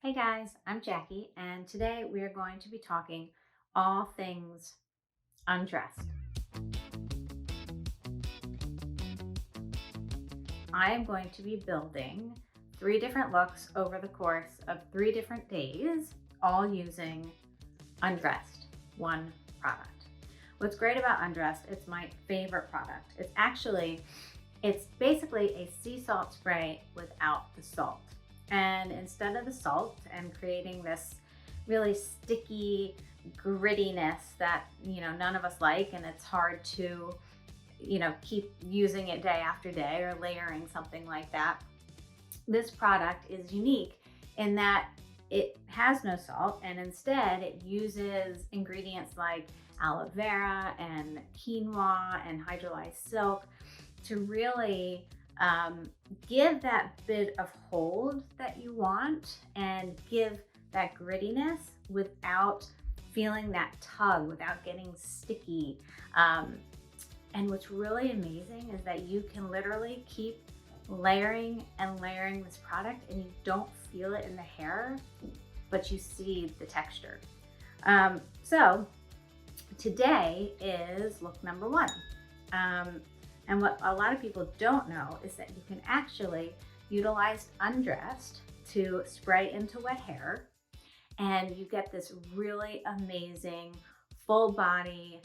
Hey guys, I'm Jackie, and today we are going to be talking all things undressed. I am going to be building 3 different looks over the course of 3 different days, all using Undressed, one product. What's great about Undressed, it's my favorite product. It's basically a sea salt spray without the salt. And instead of the salt and creating this really sticky grittiness that, none of us like, and it's hard to, keep using it day after day or layering something like that. This product is unique in that it has no salt, and instead it uses ingredients like aloe vera and quinoa and hydrolyzed silk to really give that bit of hold that you want and give that grittiness without feeling that tug, without getting sticky. And what's really amazing is that you can literally keep layering and layering this product and you don't feel it in the hair, but you see the texture. So today is look number 1. And what a lot of people don't know is that you can actually utilize Undressed to spray into wet hair, and you get this really amazing full body,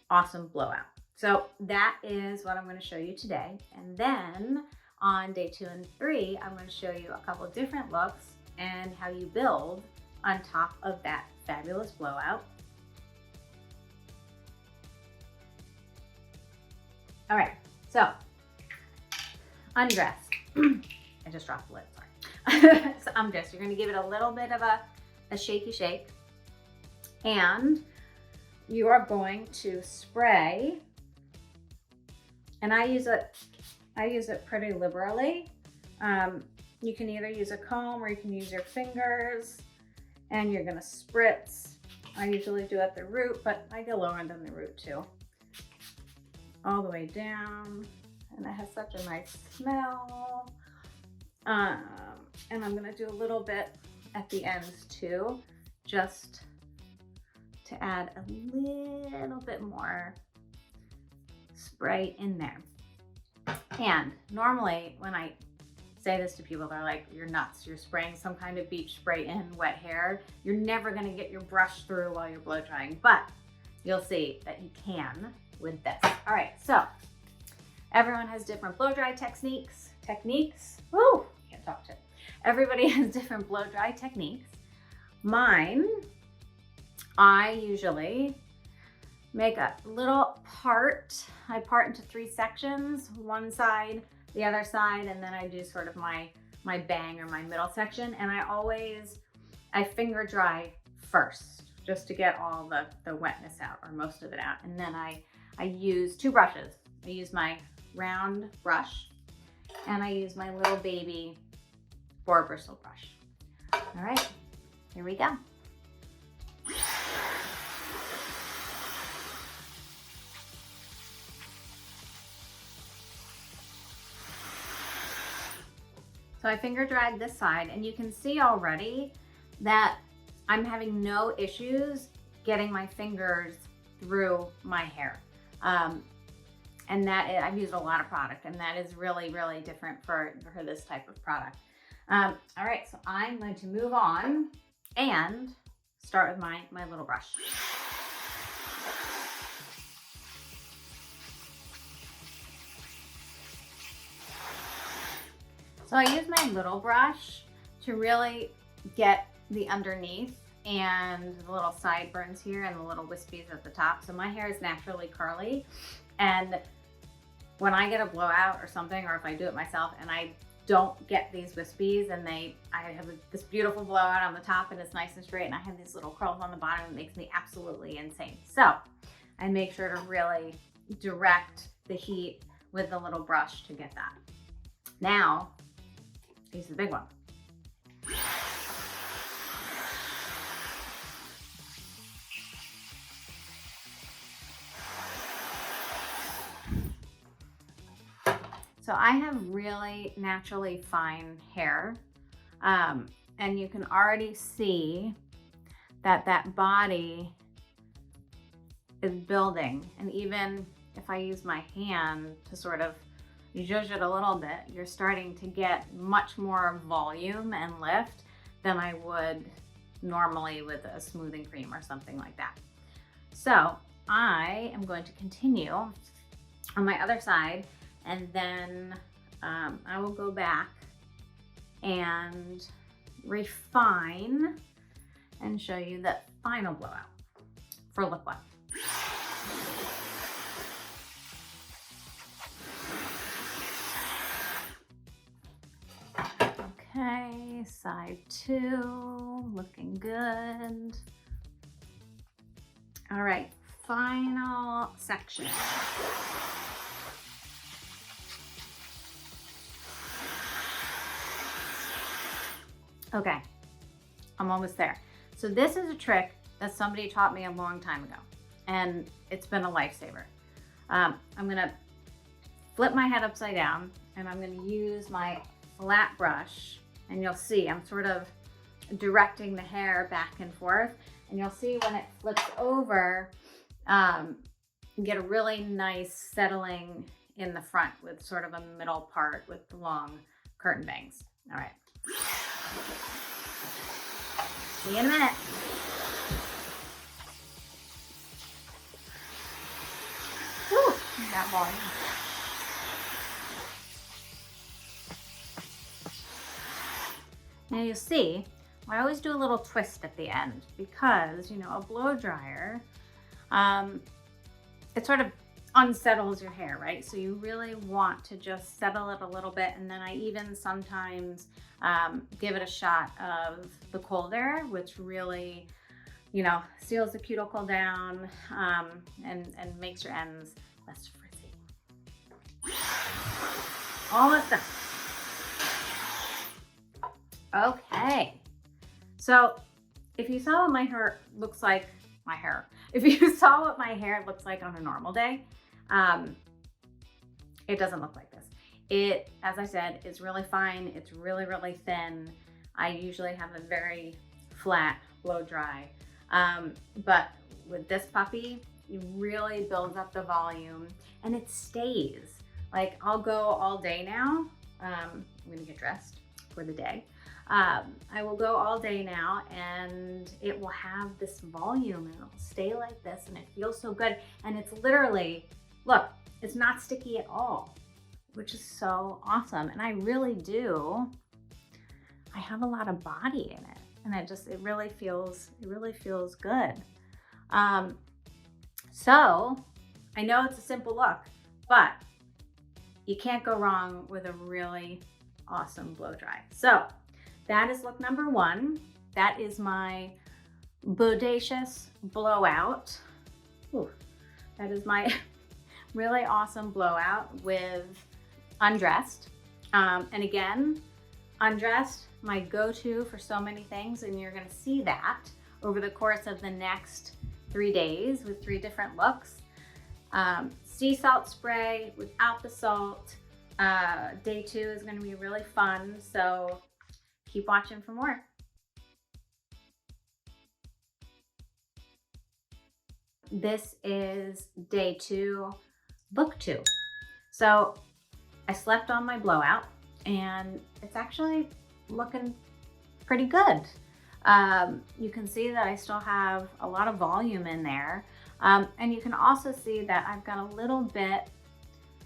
awesome blowout. So that is what I'm going to show you today. And then on day 2 and 3, I'm going to show you a couple different looks and how you build on top of that fabulous blowout. All right, so Undressed. I just dropped the lid, sorry. So Undressed, you're gonna give it a little bit of a shaky shake, and you are going to spray, and I use it pretty liberally. You can either use a comb or you can use your fingers, and you're gonna spritz. I usually do at the root, but I go lower than the root too. All the way down, and it has such a nice smell. And I'm gonna do a little bit at the ends too, just to add a little bit more spray in there. And normally when I say this to people, they're like, you're nuts, you're spraying some kind of beach spray in wet hair. You're never gonna get your brush through while you're blow drying, but you'll see that you can with this. All right, so everyone has different blow dry techniques. Woo, can't talk to it. Everybody has different blow dry techniques. Mine, I usually make a little part. I part into 3 sections, one side, the other side, and then I do sort of my bang or my middle section. And I finger dry first, just to get all the wetness out, or most of it out. And then I use 2 brushes. I use my round brush and I use my little baby 4 bristle brush. All right, here we go. So I finger dried this side, and you can see already that I'm having no issues getting my fingers through my hair. And I've used a lot of product, and that is really, really different for this type of product. All right, so I'm going to move on and start with my little brush. So I use my little brush to really get the underneath and the little sideburns here and the little wispies at the top. So my hair is naturally curly, and when I get a blowout or something, or if I do it myself and I don't get these wispies, and I have this beautiful blowout on the top and it's nice and straight, and I have these little curls on the bottom, it makes me absolutely insane. So I make sure to really direct the heat with the little brush to get that. Now, here's the big one. So I have really naturally fine hair. and you can already see that that body is building. And even if I use my hand to sort of zhuzh it a little bit, you're starting to get much more volume and lift than I would normally with a smoothing cream or something like that. So I am going to continue on my other side, and then I will go back and refine and show you the final blowout for look one. Okay, side two, looking good. All right, final section. Okay, I'm almost there. So this is a trick that somebody taught me a long time ago, and it's been a lifesaver. I'm gonna flip my head upside down, and I'm gonna use my flat brush, and you'll see I'm sort of directing the hair back and forth, and you'll see when it flips over, you get a really nice settling in the front with sort of a middle part with the long curtain bangs. All right. See you in a minute. Whew, that volume. Now you see, I always do a little twist at the end because, you know, a blow dryer, it sort of unsettles your hair, right? So you really want to just settle it a little bit, and then I even sometimes give it a shot of the cold air, which really, you know, seals the cuticle down and makes your ends less frizzy. Almost done. Okay, so if you saw what my hair looks like, if you saw what my hair looks like on a normal day, it doesn't look like this. It, as I said, is really fine. It's really, really thin. I usually have a very flat blow dry, but with this puppy, it really builds up the volume and it stays. Like, I'll go all day now. I'm gonna get dressed for the day. I will go all day now, and it will have this volume, and it'll stay like this, and it feels so good. And it's literally, look, it's not sticky at all, which is so awesome. And I really do, I have a lot of body in it, and it really feels good. So I know it's a simple look, but you can't go wrong with a really awesome blow dry. So that is look number one. That is my bodacious blowout. Ooh, that is my really awesome blowout with Undressed. And again, Undressed, my go-to for so many things, and you're gonna see that over the course of the next 3 days with 3 different looks. Sea salt spray without the salt. Day 2 is gonna be really fun, so keep watching for more. This is day 2, look 2. So I slept on my blowout, and it's actually looking pretty good. You can see that I still have a lot of volume in there. And you can also see that I've got a little bit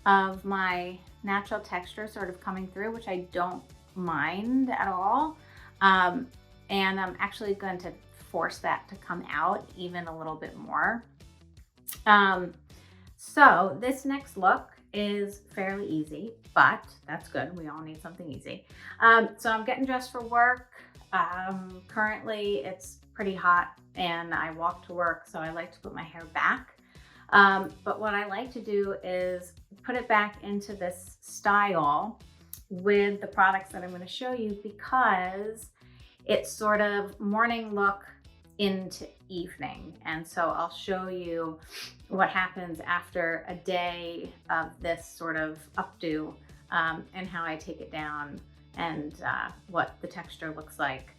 of my natural texture sort of coming through, which I don't mind at all. And I'm actually going to force that to come out even a little bit more. So this next look is fairly easy, but that's good. We all need something easy. So I'm getting dressed for work. Currently it's pretty hot and I walk to work, so I like to put my hair back. But what I like to do is put it back into this style with the products that I'm going to show you, because it's sort of morning look into evening. And so I'll show you what happens after a day of this sort of updo, and how I take it down, and what the texture looks like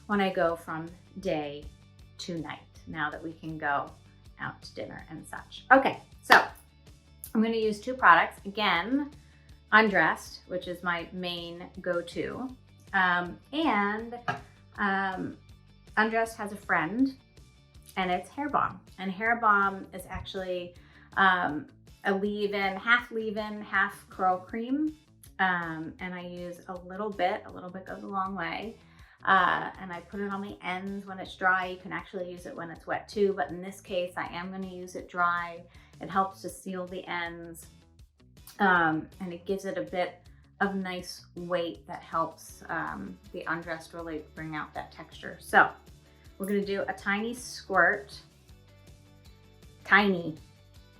when I go from day to night, now that we can go out to dinner and such. Okay, so I'm going to use two products. Again, Undressed, which is my main go-to, and Undressed has a friend, and it's Hair Balm. And Hair Balm is actually a leave-in, half curl cream. And I use a little bit goes a long way. And I put it on the ends when it's dry. You can actually use it when it's wet too, but in this case, I am going to use it dry. It helps to seal the ends, and it gives it a bit of nice weight that helps the Undressed really bring out that texture. So we're going to do a tiny squirt,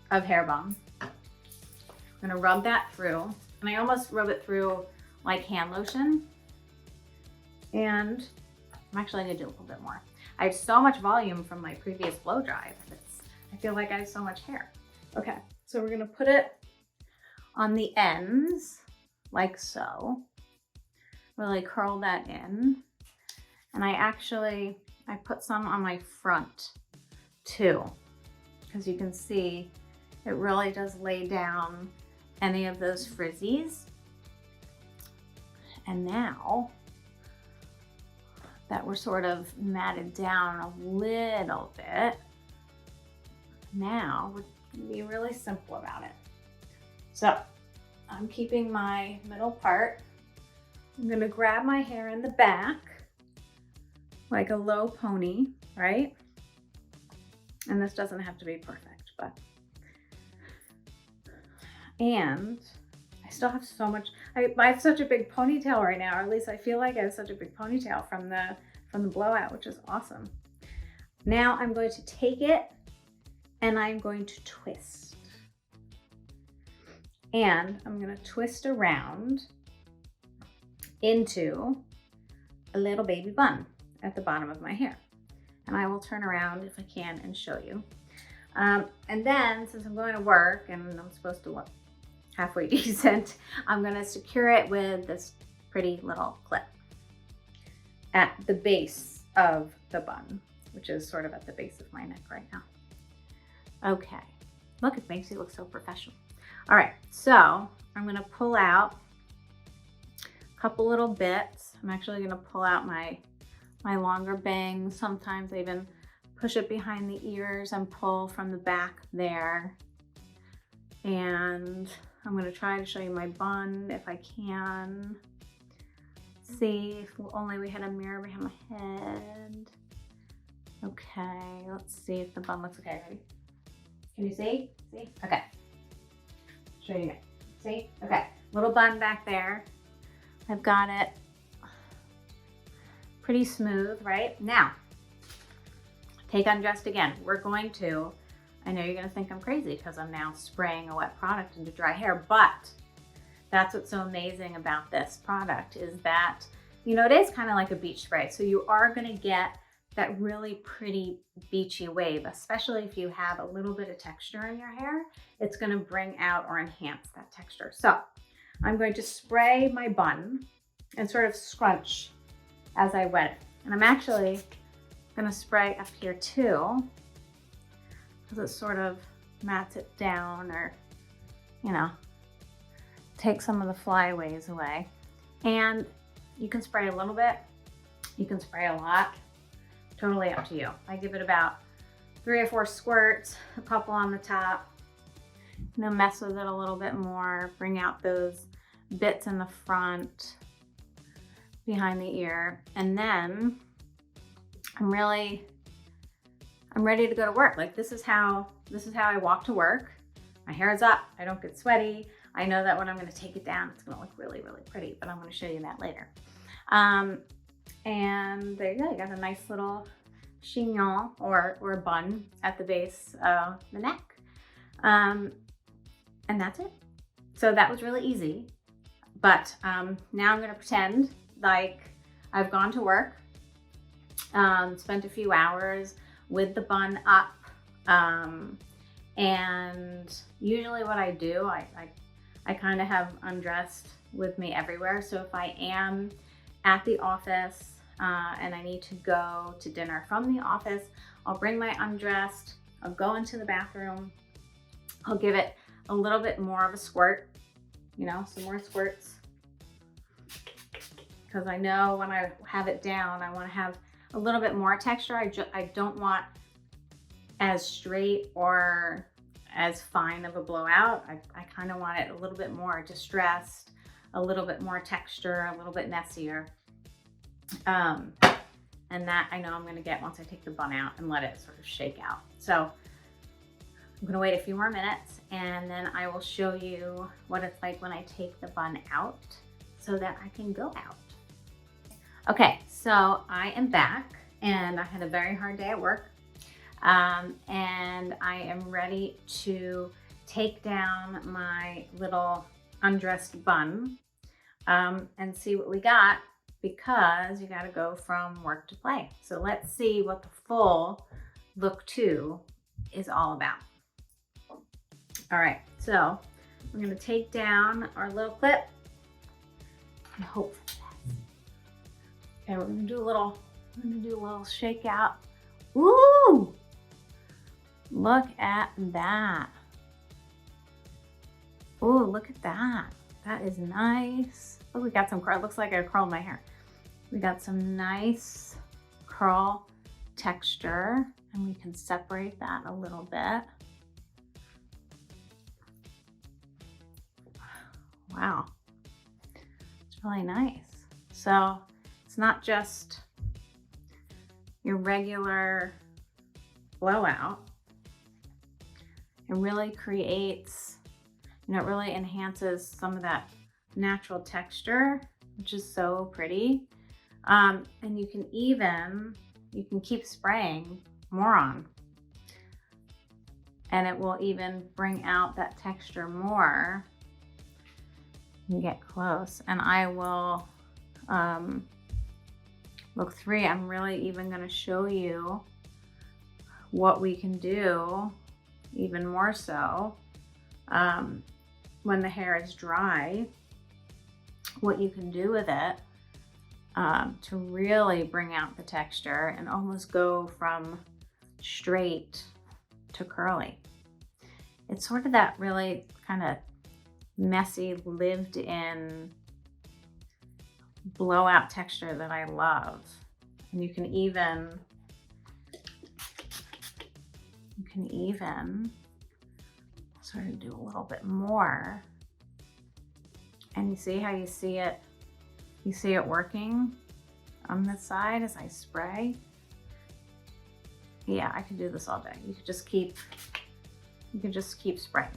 of Hair Balm. I'm going to rub that through, and I almost rub it through like hand lotion. And I'm actually going to do a little bit more. I have so much volume from my previous blow dry. I feel like I have so much hair. Okay, so we're going to put it on the ends like so. Really curl that in. And I put some on my front too, because you can see it really does lay down any of those frizzies. And now that we're sort of matted down a little bit, now we're gonna be really simple about it. So I'm keeping my middle part. I'm gonna grab my hair in the back, like a low pony, right? And this doesn't have to be perfect, but. And I still have so much, I have such a big ponytail right now, or at least I feel like I have such a big ponytail from the blowout, which is awesome. Now I'm going to take it and I'm going to twist. And I'm going to twist around into a little baby bun at the bottom of my hair. And I will turn around if I can and show you. And then, since I'm going to work and I'm supposed to look halfway decent, I'm going to secure it with this pretty little clip at the base of the bun, which is sort of at the base of my neck right now. Okay, look, it makes you look so professional. All right, so I'm going to pull out a couple little bits. I'm actually going to pull out my longer bangs. Sometimes I even push it behind the ears and pull from the back there. And I'm going to try to show you my bun if I can. See, if only we had a mirror behind my head. Okay, let's see if the bun looks okay. Ready? Can you see? See? Okay. Show you again. See? Okay. Little bun back there. I've got it pretty smooth, right? Now, take Undressed again. We're going to, I know you're going to think I'm crazy because I'm now spraying a wet product into dry hair, but that's what's so amazing about this product is that, you know, it is kind of like a beach spray. So you are going to get that really pretty beachy wave, especially if you have a little bit of texture in your hair. It's going to bring out or enhance that texture. So I'm going to spray my bun and sort of scrunch as I wet it. And I'm actually going to spray up here too, because it sort of mats it down, or, you know, take some of the flyaways away. And you can spray a little bit, you can spray a lot, totally up to you. I give it about 3 or 4 squirts, a couple on the top, you know, mess with it a little bit more, bring out those bits in the front, behind the ear, and then I'm ready to go to work. Like this is how I walk to work. My hair is up, I don't get sweaty. I know that when I'm going to take it down, it's going to look really, really pretty, but I'm going to show you that later. And there you go, you got a nice little chignon or bun at the base of the neck. And that's it. So that was really easy, but now I'm going to pretend like I've gone to work, spent a few hours with the bun up, and usually what I do, I kind of have Undressed with me everywhere. So if I am at the office, and I need to go to dinner from the office, I'll bring my Undressed, I'll go into the bathroom, I'll give it a little bit more of a squirt, you know, some more squirts. Because I know when I have it down, I want to have a little bit more texture. I don't want as straight or as fine of a blowout. I kind of want it a little bit more distressed, a little bit more texture, a little bit messier. And that I know I'm going to get once I take the bun out and let it sort of shake out. So I'm going to wait a few more minutes and then I will show you what it's like when I take the bun out so that I can go out. Okay, so I am back and I had a very hard day at work. And I am ready to take down my little Undressed bun and see what we got, because you got to go from work to play. So let's see what the full look 2 is all about. All right, so we're going to take down our little clip and hope for the best. And we're going to do a little shake out. Ooh! Look at that. Oh, look at that. That is nice. Oh, we got some curl. It looks like I curled my hair. We got some nice curl texture, and we can separate that a little bit. Wow. It's really nice. So it's not just your regular blowout. It really creates, you know, it really enhances some of that natural texture, which is so pretty. And you can keep spraying more on, and it will even bring out that texture more. You can get close, and I will, look 3, I'm really even going to show you what we can do even more so when the hair is dry, what you can do with it to really bring out the texture and almost go from straight to curly. It's sort of that really kind of messy, lived in blowout texture that I love. And you can even sort of do a little bit more. And you see how you see it working on this side as I spray? Yeah, I could do this all day. You could just keep spraying,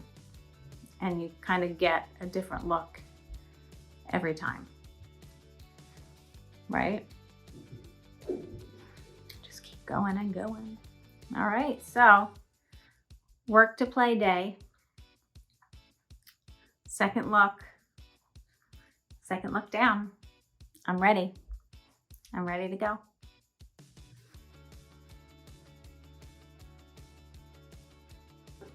and you kind of get a different look every time, right? Just keep going and going. All right, so work to play day. Second look down. I'm ready to go.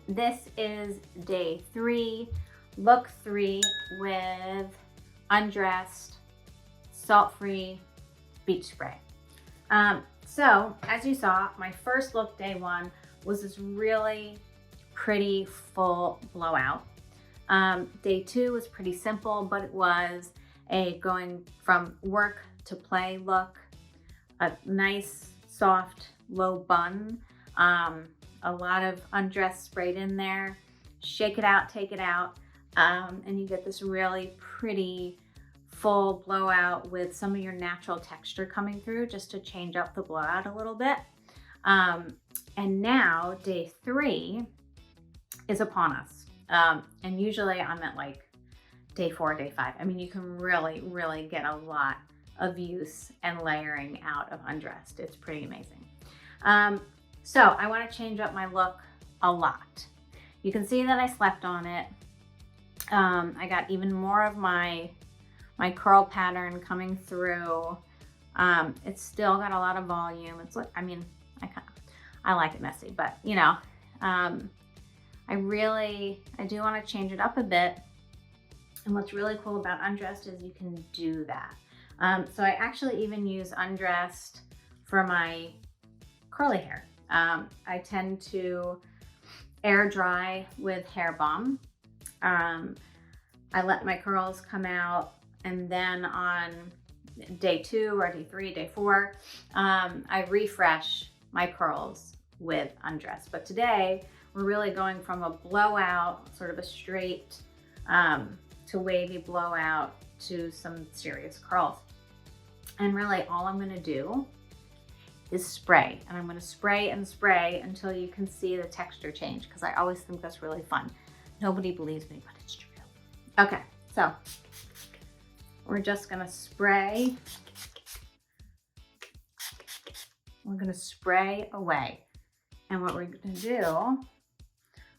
This is day 3, look 3 with Undressed, salt-free beach spray. So as you saw, my first look, day 1, was this really pretty full blowout. Day 2 was pretty simple, but it was a going from work to play look, a nice soft low bun, a lot of Undressed sprayed in there, shake it out, take it out, and you get this really pretty full blowout with some of your natural texture coming through, just to change up the blowout a little bit. And now day 3 is upon us. And usually I'm at like day 4, day 5. I mean, you can really get a lot of use and layering out of Undressed. It's pretty amazing. So I want to change up my look a lot. You can see that I slept on it. I got even more of my curl pattern coming through. It's still got a lot of volume. It's like, I mean, I like it messy, but you know, I do want to change it up a bit. And what's really cool about Undressed is you can do that. So I actually even use Undressed for my curly hair. I tend to air dry with hair balm. I let my curls come out, and then on day 2 or day 3, day 4, I refresh my curls with Undressed. But today we're really going from a blowout, sort of a straight to wavy blowout to some serious curls. And really all I'm gonna do is spray, and I'm gonna spray and spray until you can see the texture change, because I always think that's really fun. Nobody believes me, but it's true. Okay, so we're just gonna spray. We're gonna spray away. And what we're gonna do,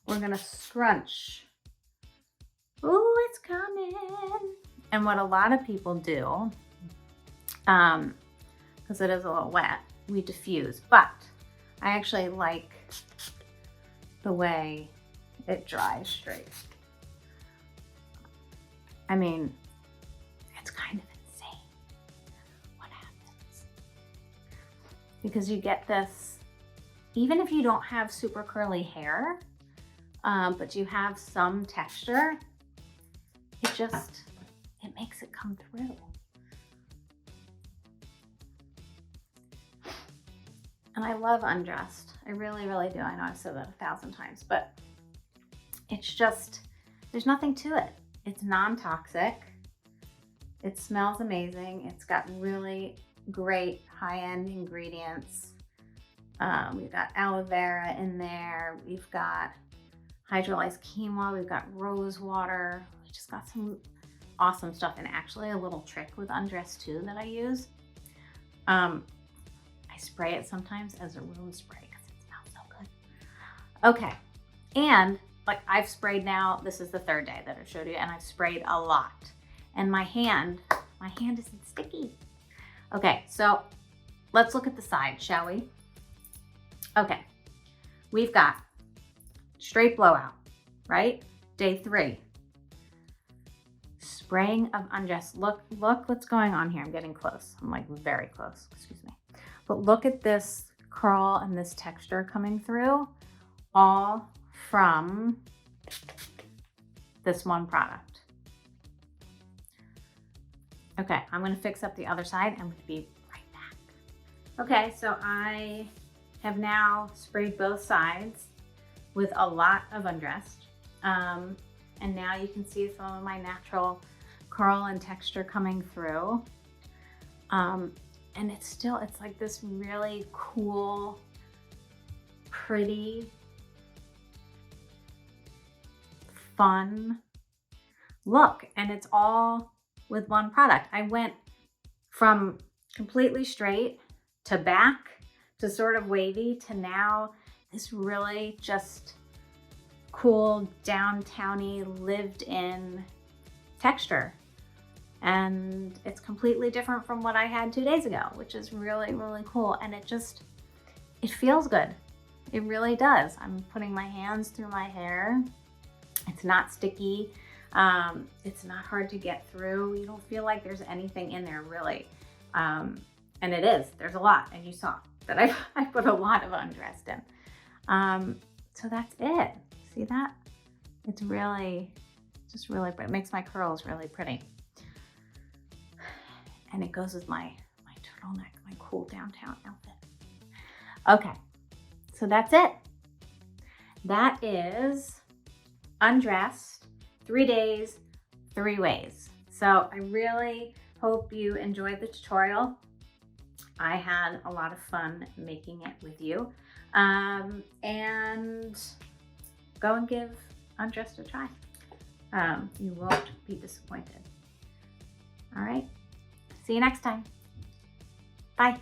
we're gonna scrunch. Ooh, it's coming. And what a lot of people do, because it is a little wet, we diffuse, but I actually like the way it dries straight. I mean, it's kind of insane what happens. Because you get this, even if you don't have super curly hair, but you have some texture, it makes it come through. And I love Undressed. I really, really do. I know I've said that 1,000 times, but it's just, there's nothing to it. It's non-toxic. It smells amazing. It's got really great high-end ingredients. We've got aloe vera in there. We've got hydrolyzed quinoa. We've got rose water. We just got some awesome stuff. And actually a little trick with Undressed too that I use. I spray it sometimes as a room spray because it smells so good. Okay, and like I've sprayed now, this is the 3rd day that I showed you, and I've sprayed a lot. And my hand isn't sticky. Okay, so let's look at the side, shall we? Okay, we've got straight blowout, right? Day 3. Spraying of Undressed. Look what's going on here. I'm getting close. I'm like very close, excuse me. But look at this curl and this texture coming through, all from this one product. Okay, I'm gonna fix up the other side. I'm gonna be right back. Okay, so I have now sprayed both sides with a lot of Undressed. And now you can see some of my natural curl and texture coming through. And it's like this really cool, pretty, fun look. And it's all with one product. I went from completely straight to back to sort of wavy to now this really just cool, downtowny, lived in texture. And it's completely different from what I had 2 days ago, which is really, really cool. And it feels good. It really does. I'm putting my hands through my hair. It's not sticky. It's not hard to get through. You don't feel like there's anything in there really. And it is, there's a lot. And you saw that I put a lot of Undressed in. So that's it. See that? It's really, just really, it makes my curls really pretty. And it goes with my turtleneck, my cool downtown outfit. Okay, so that's it. That is Undressed, 3 days, 3 ways. So I really hope you enjoyed the tutorial. I had a lot of fun making it with you. And go and give Undressed a try. You won't be disappointed. All right. See you next time. Bye.